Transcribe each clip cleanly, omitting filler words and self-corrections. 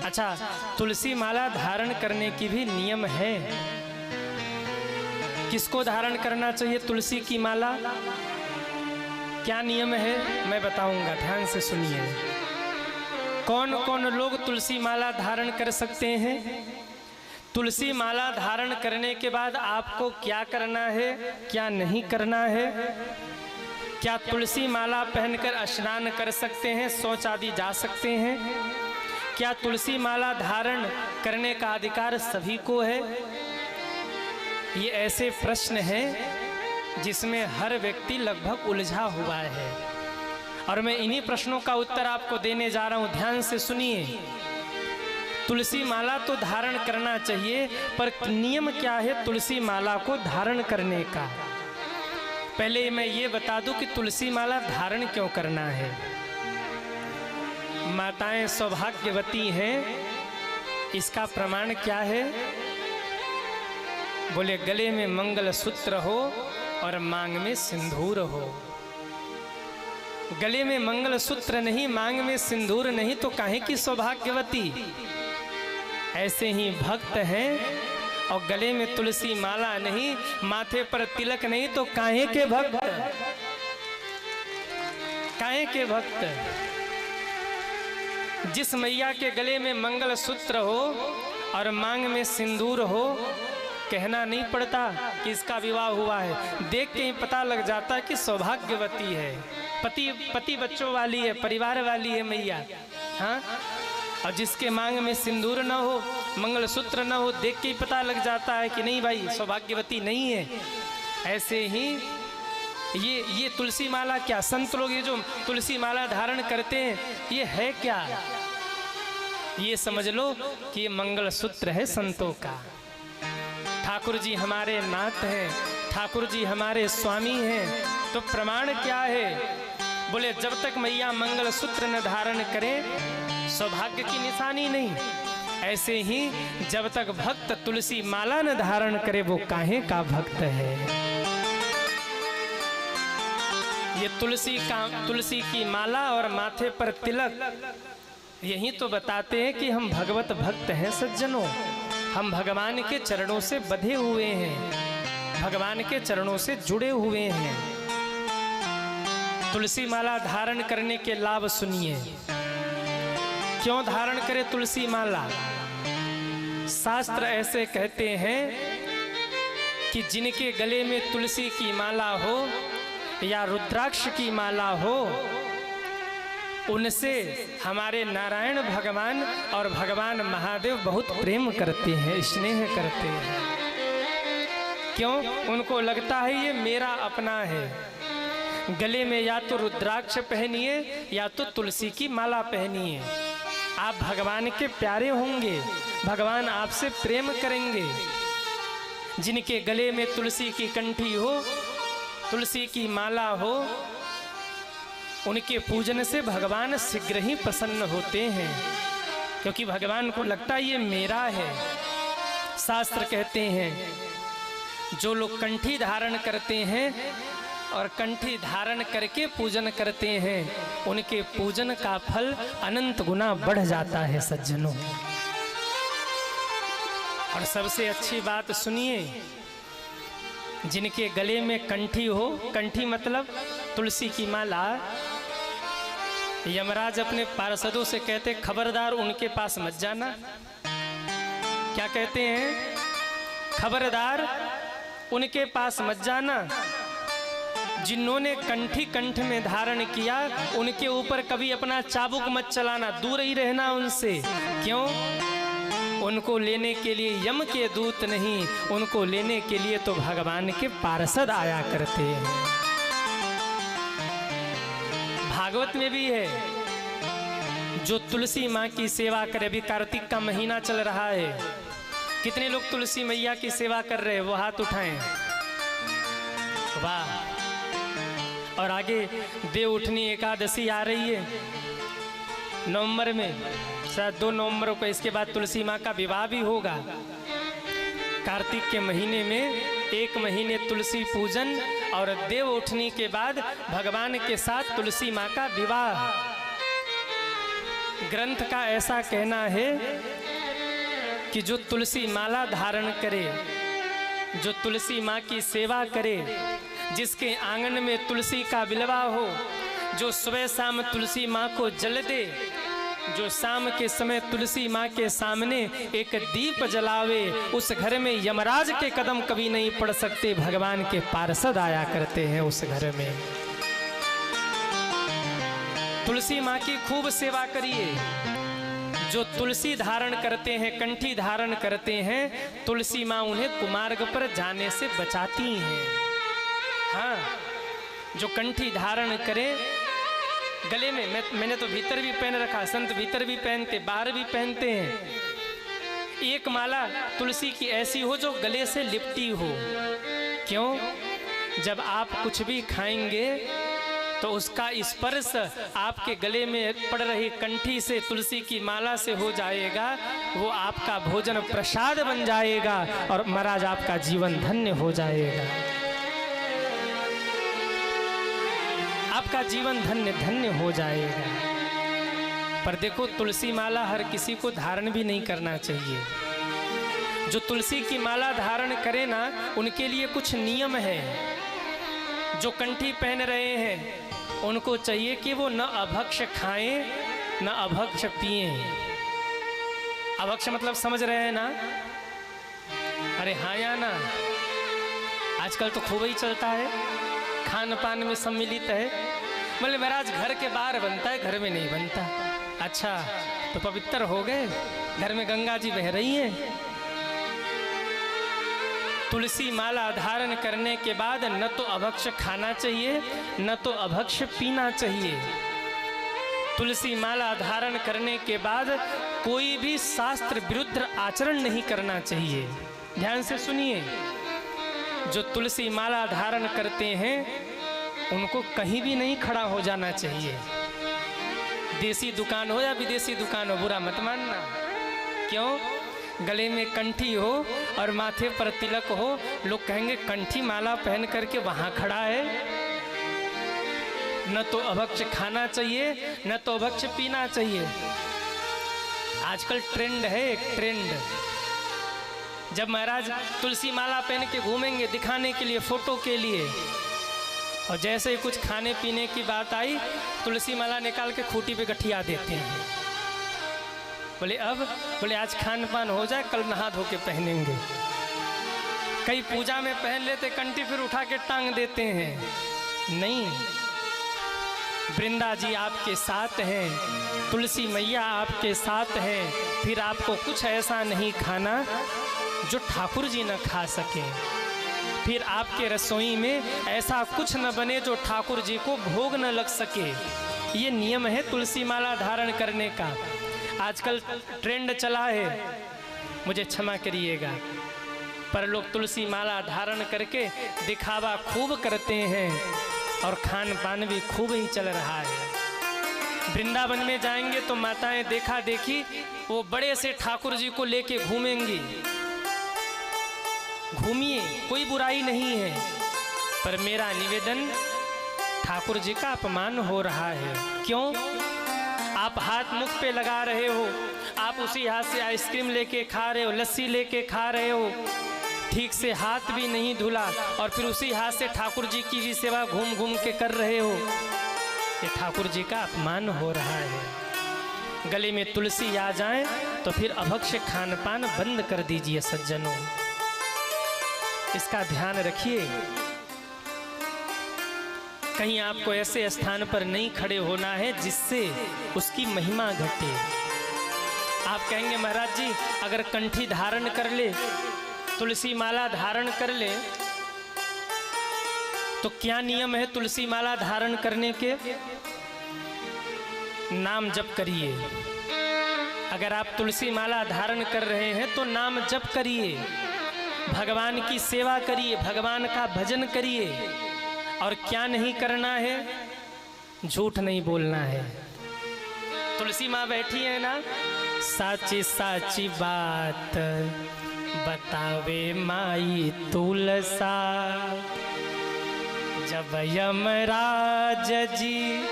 अच्छा, तुलसी माला धारण करने की भी नियम है। किसको धारण करना चाहिए तुलसी की माला? क्या नियम है मैं बताऊंगा, ध्यान से सुनिए। कौन कौन लोग तुलसी माला धारण कर सकते हैं? तुलसी माला धारण करने के बाद आपको क्या करना है, क्या नहीं करना है? क्या तुलसी माला पहनकर स्नान कर सकते हैं, शौच आदि जा सकते हैं? क्या तुलसी माला धारण करने का अधिकार सभी को है? ये ऐसे प्रश्न हैं जिसमें हर व्यक्ति लगभग उलझा हुआ है, और मैं इन्हीं प्रश्नों का उत्तर आपको देने जा रहा हूं। ध्यान से सुनिए। तुलसी माला तो धारण करना चाहिए, पर नियम क्या है तुलसी माला को धारण करने का? पहले मैं ये बता दूं कि तुलसी माला धारण क्यों करना है। माताएं सौभाग्यवती हैं, इसका प्रमाण क्या है? बोले गले में मंगल सूत्र हो और मांग में सिंदूर हो। गले में मंगल सूत्र नहीं, मांग में सिंदूर नहीं, तो काहे की सौभाग्यवती? ऐसे ही भक्त हैं और गले में तुलसी माला नहीं, माथे पर तिलक नहीं, तो काहे के भक्त? काहे के भक्त? जिस मैया के गले में मंगल सूत्र हो और मांग में सिंदूर हो, कहना नहीं पड़ता कि इसका विवाह हुआ है, देख के ही पता लग जाता है कि सौभाग्यवती है, पति बच्चों वाली है, परिवार वाली है मैया। हाँ, और जिसके मांग में सिंदूर न हो, मंगलसूत्र न हो, देख के ही पता लग जाता है कि नहीं भाई सौभाग्यवती नहीं है। ऐसे ही ये तुलसी माला क्या, संत लोग ये जो तुलसी माला धारण करते हैं ये है क्या? ये समझ लो कि ये मंगलसूत्र है संतों का। ठाकुर जी हमारे नाथ हैं, ठाकुर जी हमारे स्वामी हैं, तो प्रमाण क्या है? बोले जब तक मैया मंगलसूत्र न धारण करे सौभाग्य की निशानी नहीं। ऐसे ही जब तक भक्त तुलसी माला न धारण करे वो काहे का भक्त है? ये तुलसी की माला और माथे पर तिलक यही तो बताते हैं कि हम भगवत भक्त हैं सज्जनों। हम भगवान के चरणों से बंधे हुए हैं, भगवान के चरणों से जुड़े हुए हैं। तुलसी माला धारण करने के लाभ सुनिए। क्यों धारण करे तुलसी माला? शास्त्र ऐसे कहते हैं कि जिनके गले में तुलसी की माला हो या रुद्राक्ष की माला हो, उनसे हमारे नारायण भगवान और भगवान महादेव बहुत प्रेम करते हैं, स्नेह करते हैं। क्यों? उनको लगता है ये मेरा अपना है। गले में या तो रुद्राक्ष पहनिए या तो तुलसी की माला पहनिए, आप भगवान के प्यारे होंगे, भगवान आपसे प्रेम करेंगे। जिनके गले में तुलसी की कंठी हो, तुलसी की माला हो, उनके पूजन से भगवान शीघ्र ही प्रसन्न होते हैं, क्योंकि भगवान को लगता है ये मेरा है। शास्त्र कहते हैं जो लोग कंठी धारण करते हैं और कंठी धारण करके पूजन करते हैं, उनके पूजन का फल अनंत गुना बढ़ जाता है सज्जनों। और सबसे अच्छी बात सुनिए, जिनके गले में कंठी हो, कंठी मतलब तुलसी की माला, यमराज अपने पार्षदों से कहते खबरदार उनके पास मत जाना। क्या कहते हैं? खबरदार उनके पास मत जाना। जिन्होंने कंठी कंठ में धारण किया उनके ऊपर कभी अपना चाबुक मत चलाना, दूर ही रहना उनसे। क्यों? उनको लेने के लिए यम के दूत नहीं, उनको लेने के लिए तो भगवान के पार्षद आया करते हैं। भागवत में भी है, जो तुलसी माँ की सेवा करे, अभी कार्तिक का महीना चल रहा है, कितने लोग तुलसी मैया की सेवा कर रहे हैं? वो हाथ उठाएं। वाह। और आगे देव उठनी एकादशी आ रही है नवंबर में, शायद 2 नवंबर को। इसके बाद तुलसी माँ का विवाह भी होगा। कार्तिक के महीने में 1 महीने तुलसी पूजन और देव उठनी के बाद भगवान के साथ तुलसी माँ का विवाह। ग्रंथ का ऐसा कहना है कि जो तुलसी माला धारण करे, जो तुलसी माँ की सेवा करे, जिसके आंगन में तुलसी का बिलवा हो, जो सुबह शाम तुलसी माँ को जल दे, जो शाम के समय तुलसी माँ के सामने एक दीप जलावे, उस घर में यमराज के कदम कभी नहीं पड़ सकते। भगवान के पार्षद आया करते हैं उस घर में। तुलसी माँ की खूब सेवा करिए। जो तुलसी धारण करते हैं, कंठी धारण करते हैं, तुलसी माँ उन्हें कुमार्ग पर जाने से बचाती हैं। हाँ, जो कंठी धारण करे, गले में मैंने तो भीतर भी पहन रखा, संत भीतर भी पहनते, बाहर भी पहनते हैं। एक माला तुलसी की ऐसी हो जो गले से लिपटी हो। क्यों? जब आप कुछ भी खाएंगे तो उसका स्पर्श आपके गले में पड़ रही कंठी से, तुलसी की माला से हो जाएगा। वो आपका भोजन प्रसाद बन जाएगा और महाराज आपका जीवन धन्य हो जाएगा। आपका जीवन धन्य धन्य हो जाएगा। पर देखो, तुलसी माला हर किसी को धारण भी नहीं करना चाहिए। जो तुलसी की माला धारण करे ना, उनके लिए कुछ नियम है। जो कंठी पहन रहे हैं उनको चाहिए कि वो न अभक्ष खाएं न अभक्ष पिएं। अभक्ष मतलब समझ रहे हैं ना? अरे हाँ या ना? आजकल तो खूब ही चलता है, खान पान में सम्मिलित है। बोले महाराज घर के बाहर बनता है, घर में नहीं बनता। अच्छा, तो पवित्र हो गए? घर में गंगा जी बह रही हैं। तुलसी माला धारण करने के बाद न तो अभक्ष खाना चाहिए न तो अभक्ष पीना चाहिए। तुलसी माला धारण करने के बाद कोई भी शास्त्र विरुद्ध आचरण नहीं करना चाहिए। ध्यान से सुनिए, जो तुलसी माला धारण करते हैं उनको कहीं भी नहीं खड़ा हो जाना चाहिए। देसी दुकान हो या विदेशी दुकान हो, बुरा मत मानना। क्यों? गले में कंठी हो और माथे पर तिलक हो, लोग कहेंगे कंठी माला पहन करके वहां खड़ा है। न तो अभक्ष खाना चाहिए न तो अभक्ष पीना चाहिए। आजकल ट्रेंड है, एक ट्रेंड। जब महाराज तुलसी माला पहन के घूमेंगे दिखाने के लिए, फोटो के लिए, और जैसे ही कुछ खाने पीने की बात आई, तुलसी माला निकाल के खूंटी पे गठिया देते हैं। बोले अब, बोले आज खान पान हो जाए, कल नहा धो के पहनेंगे। कई पूजा में पहन लेते कंठी, फिर उठा के टांग देते हैं। नहीं, वृंदा जी आपके साथ हैं, तुलसी मैया आपके साथ हैं, फिर आपको कुछ ऐसा नहीं खाना जो ठाकुर जी न खा सके। फिर आपके रसोई में ऐसा कुछ न बने जो ठाकुर जी को भोग न लग सके। ये नियम है तुलसी माला धारण करने का। आजकल ट्रेंड चला है, मुझे क्षमा करिएगा, पर लोग तुलसी माला धारण करके दिखावा खूब करते हैं और खान पान भी खूब ही चल रहा है। वृंदावन में जाएंगे तो माताएं देखा देखी वो बड़े से ठाकुर जी को लेके घूमेंगी। घूमिए, कोई बुराई नहीं है, पर मेरा निवेदन, ठाकुर जी का अपमान हो रहा है। क्यों? आप हाथ मुख पे लगा रहे हो, आप उसी हाथ से आइसक्रीम लेके खा रहे हो, लस्सी लेके खा रहे हो, ठीक से हाथ भी नहीं धुला, और फिर उसी हाथ से ठाकुर जी की भी सेवा घूम घूम के कर रहे हो। ये ठाकुर जी का अपमान हो रहा है। गले में तुलसी आ जाए तो फिर अभक्ष खान पान बंद कर दीजिए सज्जनों, इसका ध्यान रखिए। कहीं आपको ऐसे स्थान पर नहीं खड़े होना है जिससे उसकी महिमा घटे। आप कहेंगे महाराज जी अगर कंठी धारण कर ले, तुलसी माला धारण कर ले, तो क्या नियम है तुलसी माला धारण करने के? नाम जप करिए। अगर आप तुलसी माला धारण कर रहे हैं तो नाम जप करिए, भगवान की सेवा करिए, भगवान का भजन करिए। और क्या नहीं करना है? झूठ नहीं बोलना है। तुलसी माँ बैठी है ना, साची साची बात बतावे माई तुलसा, जब यमराज जी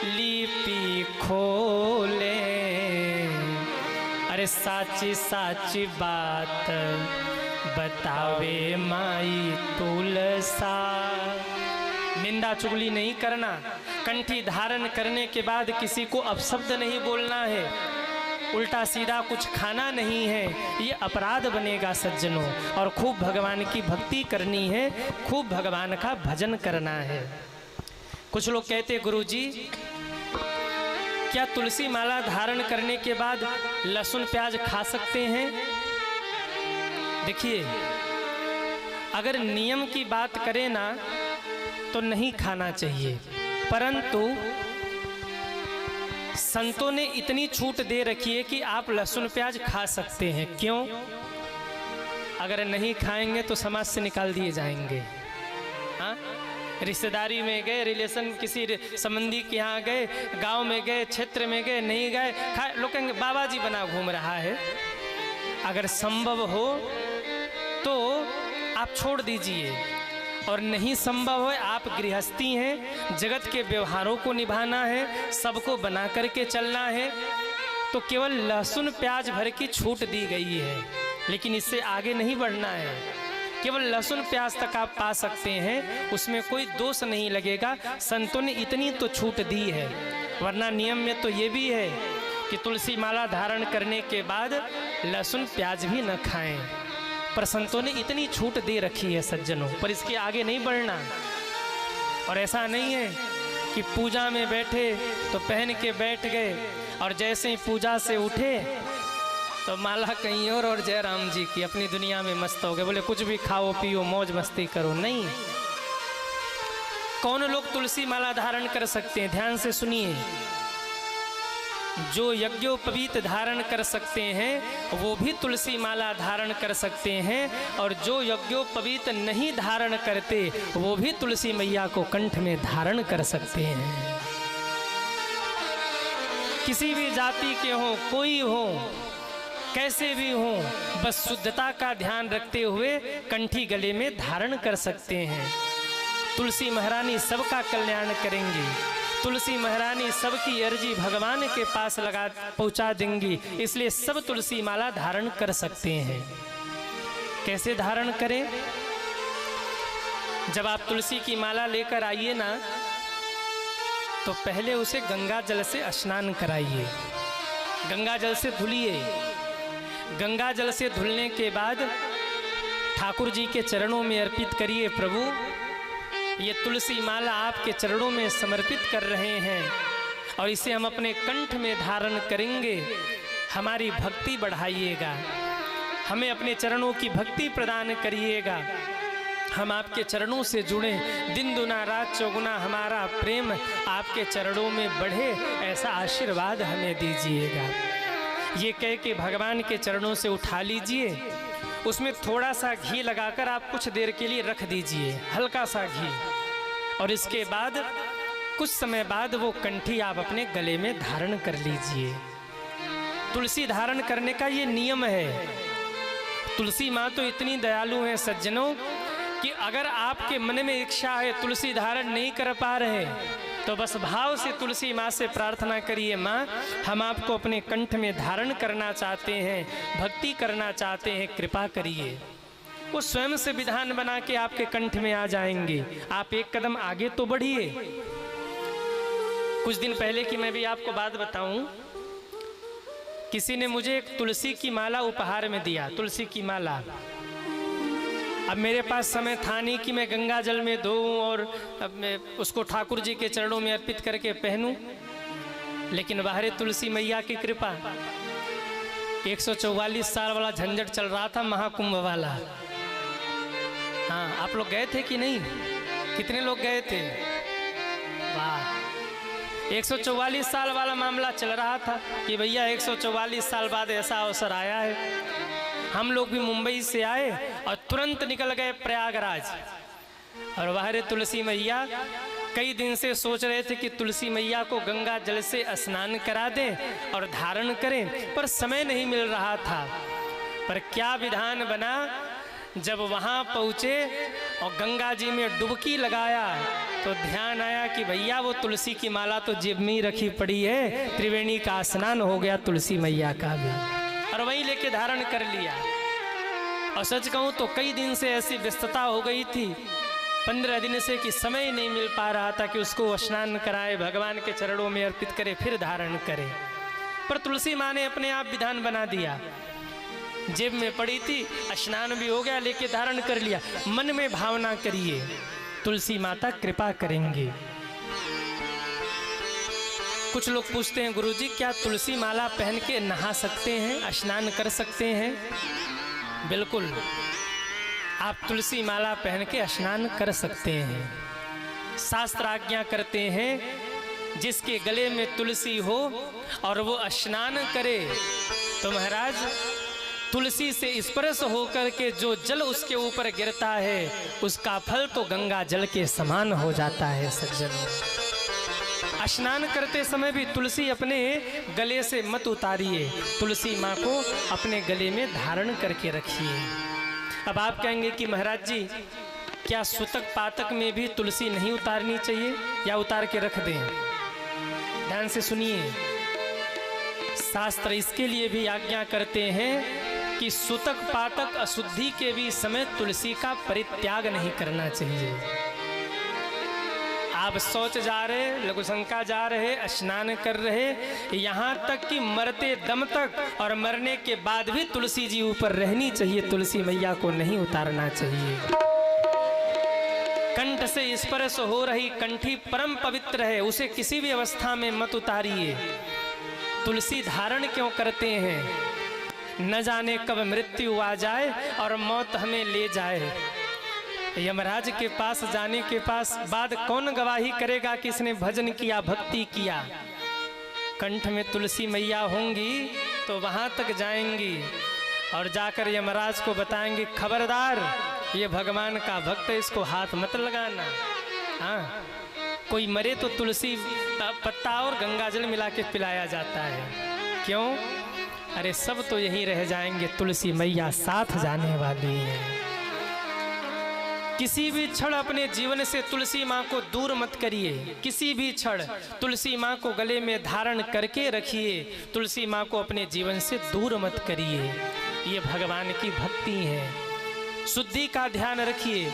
लिपि खोले। अरे साची साची बात बतावे माई तुलसा। निंदा चुगली नहीं करना, कंठी धारण करने के बाद किसी को अपशब्द नहीं बोलना है, उल्टा सीधा कुछ खाना नहीं है, ये अपराध बनेगा सज्जनों। और खूब भगवान की भक्ति करनी है, खूब भगवान का भजन करना है। कुछ लोग कहते गुरुजी क्या तुलसी माला धारण करने के बाद लहसुन प्याज खा सकते हैं? देखिए, अगर नियम की बात करें ना तो नहीं खाना चाहिए, परंतु संतों ने इतनी छूट दे रखी है कि आप लहसुन प्याज खा सकते हैं। क्यों? अगर नहीं खाएंगे तो समाज से निकाल दिए जाएंगे। हाँ, रिश्तेदारी में गए, रिलेशन किसी संबंधी के यहाँ गए, गांव में गए, क्षेत्र में गए, नहीं गए, लोग कहेंगे बाबा जी बना घूम रहा है। अगर संभव हो तो आप छोड़ दीजिए, और नहीं संभव हो, आप गृहस्थी हैं, जगत के व्यवहारों को निभाना है, सबको बना करके चलना है, तो केवल लहसुन प्याज भर की छूट दी गई है, लेकिन इससे आगे नहीं बढ़ना है। केवल लहसुन प्याज तक आप पा सकते हैं, उसमें कोई दोष नहीं लगेगा। संतों ने इतनी तो छूट दी है, वरना नियम में तो ये भी है कि तुलसी माला धारण करने के बाद लहसुन प्याज भी न खाएं, पर संतों ने इतनी छूट दे रखी है सज्जनों, पर इसके आगे नहीं बढ़ना। और ऐसा नहीं है कि पूजा में बैठे तो पहन के बैठ गए और जैसे ही पूजा से उठे तो माला कहीं और जयराम जी की अपनी दुनिया में मस्त हो गए, बोले कुछ भी खाओ पियो मौज मस्ती करो। नहीं, कौन लोग तुलसी माला धारण कर सकते हैं? ध्यान से सुनिए। जो यज्ञोपवीत धारण कर सकते हैं वो भी तुलसी माला धारण कर सकते हैं, और जो यज्ञोपवीत नहीं धारण करते वो भी तुलसी मैया को कंठ में धारण कर सकते हैं। किसी भी जाति के हों, कोई हो, कैसे भी हो, बस शुद्धता का ध्यान रखते हुए कंठी गले में धारण कर सकते हैं। तुलसी महारानी सबका कल्याण करेंगी, तुलसी महारानी सबकी अर्जी भगवान के पास लगा पहुंचा देंगी, इसलिए सब तुलसी माला धारण कर सकते हैं। कैसे धारण करें? जब आप तुलसी की माला लेकर आइए ना, तो पहले उसे गंगा जल से स्नान कराइए, गंगा जल से धुलिए। गंगा जल से धुलने के बाद ठाकुर जी के चरणों में अर्पित करिए, प्रभु ये तुलसी माला आपके चरणों में समर्पित कर रहे हैं और इसे हम अपने कंठ में धारण करेंगे। हमारी भक्ति बढ़ाइएगा, हमें अपने चरणों की भक्ति प्रदान करिएगा। हम आपके चरणों से जुड़े, दिन दुना रात चौगुना हमारा प्रेम आपके चरणों में बढ़े, ऐसा आशीर्वाद हमें दीजिएगा। ये कह के भगवान के चरणों से उठा लीजिए, उसमें थोड़ा सा घी लगाकर आप कुछ देर के लिए रख दीजिए, हल्का सा घी, और इसके बाद कुछ समय बाद वो कंठी आप अपने गले में धारण कर लीजिए। तुलसी धारण करने का ये नियम है। तुलसी माँ तो इतनी दयालु हैं सज्जनों कि अगर आपके मन में इच्छा है, तुलसी धारण नहीं कर पा रहे, तो बस भाव से तुलसी माँ से प्रार्थना करिए, माँ हम आपको अपने कंठ में धारण करना चाहते हैं, भक्ति करना चाहते हैं, कृपा करिए। वो स्वयं से विधान बना के आपके कंठ में आ जाएंगे। आप एक कदम आगे तो बढ़िए। कुछ दिन पहले की मैं भी आपको बात बताऊं, किसी ने मुझे एक तुलसी की माला उपहार में दिया, तुलसी की माला। अब मेरे पास समय था नहीं कि मैं गंगा जल में धोऊं और अब मैं उसको ठाकुर जी के चरणों में अर्पित करके पहनूं, लेकिन बाहर तुलसी मैया की कृपा। 144 साल वाला झंझट चल रहा था, महाकुंभ वाला। हाँ, आप लोग गए थे कि नहीं? कितने लोग गए थे? वाह, 144 साल वाला मामला चल रहा था कि भैया 144 साल बाद ऐसा अवसर आया है। हम लोग भी मुंबई से आए और तुरंत निकल गए प्रयागराज, और बाहर तुलसी मैया कई दिन से सोच रहे थे कि तुलसी मैया को गंगा जल से स्नान करा दें और धारण करें, पर समय नहीं मिल रहा था। पर क्या विधान बना, जब वहाँ पहुँचे और गंगा जी में डुबकी लगाया तो ध्यान आया कि भैया वो तुलसी की माला तो जेब में ही रखी पड़ी है, त्रिवेणी का स्नान हो गया तुलसी मैया का भी, और वहीं लेके धारण कर लिया। और सच कहूँ तो कई दिन से ऐसी व्यस्तता हो गई थी, 15 दिन से कि समय ही नहीं मिल पा रहा था कि उसको स्नान कराए, भगवान के चरणों में अर्पित करे, फिर धारण करे। पर तुलसी माँ ने अपने आप विधान बना दिया, जेब में पड़ी थी, स्नान भी हो गया, लेके धारण कर लिया। मन में भावना करिए, तुलसी माता कृपा करेंगे। कुछ लोग पूछते हैं गुरुजी क्या तुलसी माला पहन के नहा सकते हैं, स्नान कर सकते हैं? बिल्कुल, आप तुलसी माला पहन के स्नान कर सकते हैं। शास्त्र आज्ञा करते हैं जिसके गले में तुलसी हो और वो स्नान करे तो महाराज तुलसी से स्पर्श होकर के जो जल उसके ऊपर गिरता है उसका फल तो गंगा जल के समान हो जाता है। सज्जनों, स्नान करते समय भी तुलसी अपने गले से मत उतारिए, तुलसी माँ को अपने गले में धारण करके रखिए। अब आप कहेंगे कि महाराज जी क्या सुतक पातक में भी तुलसी नहीं उतारनी चाहिए या उतार के रख दें? ध्यान से सुनिए, शास्त्र इसके लिए भी आज्ञा करते हैं कि सुतक पातक अशुद्धि के भी समय तुलसी का परित्याग नहीं करना चाहिए। आप शौच जा रहे, लघुशंका जा रहे, स्नान कर रहे, यहाँ तक कि मरते दम तक और मरने के बाद भी तुलसी जी ऊपर रहनी चाहिए, तुलसी मैया को नहीं उतारना चाहिए। कंठ से स्पर्श हो रही कंठी परम पवित्र है, उसे किसी भी अवस्था में मत उतारिए। तुलसी धारण क्यों करते हैं? न जाने कब मृत्यु आ जाए और मौत हमें ले जाए। यमराज के पास जाने के बाद कौन गवाही करेगा कि इसने भजन किया, भक्ति किया? कंठ में तुलसी मैया होंगी तो वहां तक जाएंगी और जाकर यमराज को बताएंगे खबरदार ये भगवान का भक्त है, इसको हाथ मत लगाना। हाँ, कोई मरे तो तुलसी पत्ता और गंगाजल मिला के पिलाया जाता है। क्यों? अरे सब तो यहीं रह जाएंगे, तुलसी मैया साथ जाने वाली है। किसी भी क्षण अपने जीवन से तुलसी माँ को दूर मत करिए, किसी भी क्षण तुलसी माँ को गले में धारण करके रखिए, तुलसी माँ को अपने जीवन से दूर मत करिए। ये भगवान की भक्ति है। शुद्धि का ध्यान रखिए,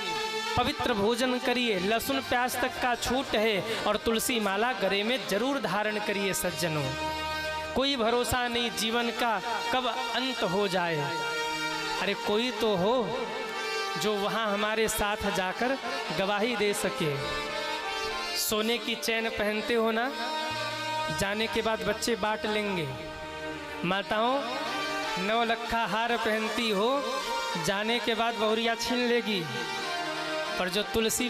पवित्र भोजन करिए, लहसुन प्याज तक का छूट है और तुलसी माला गले में जरूर धारण करिए। सज्जनों, कोई भरोसा नहीं जीवन का कब अंत हो जाए। अरे कोई तो हो जो वहाँ हमारे साथ जाकर गवाही दे सके। सोने की चैन पहनते हो ना, जाने के बाद बच्चे बांट लेंगे। माताओं, 9 लखा हार पहनती हो, जाने के बाद बहुरिया छीन लेगी। पर जो तुलसी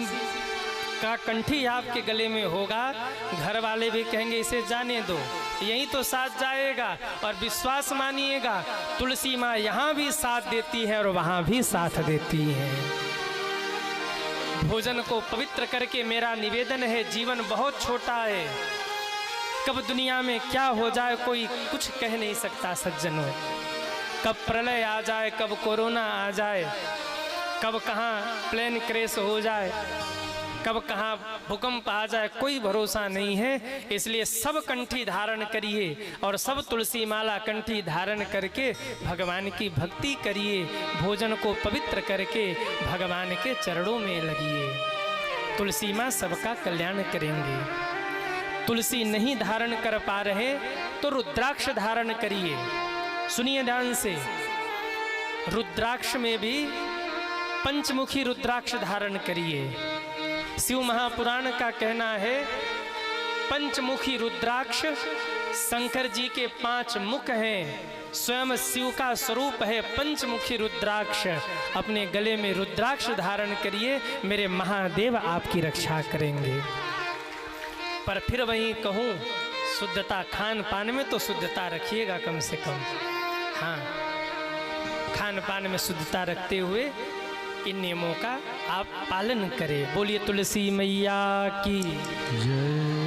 का कंठी आपके गले में होगा, घर वाले भी कहेंगे इसे जाने दो, यहीं तो साथ जाएगा। और विश्वास मानिएगा, तुलसी माँ यहाँ भी साथ देती है और वहाँ भी साथ देती है। भोजन को पवित्र करके मेरा निवेदन है, जीवन बहुत छोटा है, कब दुनिया में क्या हो जाए कोई कुछ कह नहीं सकता। सज्जनों, कब प्रलय आ जाए, कब कोरोना आ जाए, कब कहाँ प्लेन क्रैश हो जाए, कब कहाँ भूकंप आ जाए, कोई भरोसा नहीं है। इसलिए सब कंठी धारण करिए और सब तुलसी माला कंठी धारण करके भगवान की भक्ति करिए। भोजन को पवित्र करके भगवान के चरणों में लगिए। तुलसी माँ सबका कल्याण करेंगे। तुलसी नहीं धारण कर पा रहे तो रुद्राक्ष धारण करिए। सुनिए ध्यान से, रुद्राक्ष में भी पंचमुखी रुद्राक्ष धारण करिए। शिव महापुराण का कहना है पंचमुखी रुद्राक्ष शंकर जी के 5 मुख हैं, स्वयं शिव का स्वरूप है पंचमुखी रुद्राक्ष। अपने गले में रुद्राक्ष धारण करिए, मेरे महादेव आपकी रक्षा करेंगे। पर फिर वहीं कहूँ, शुद्धता खान पान में तो शुद्धता रखिएगा कम से कम। हाँ, खान पान में शुद्धता रखते हुए इन नियमों का आप पालन करें। बोलिए तुलसी मैया की जय।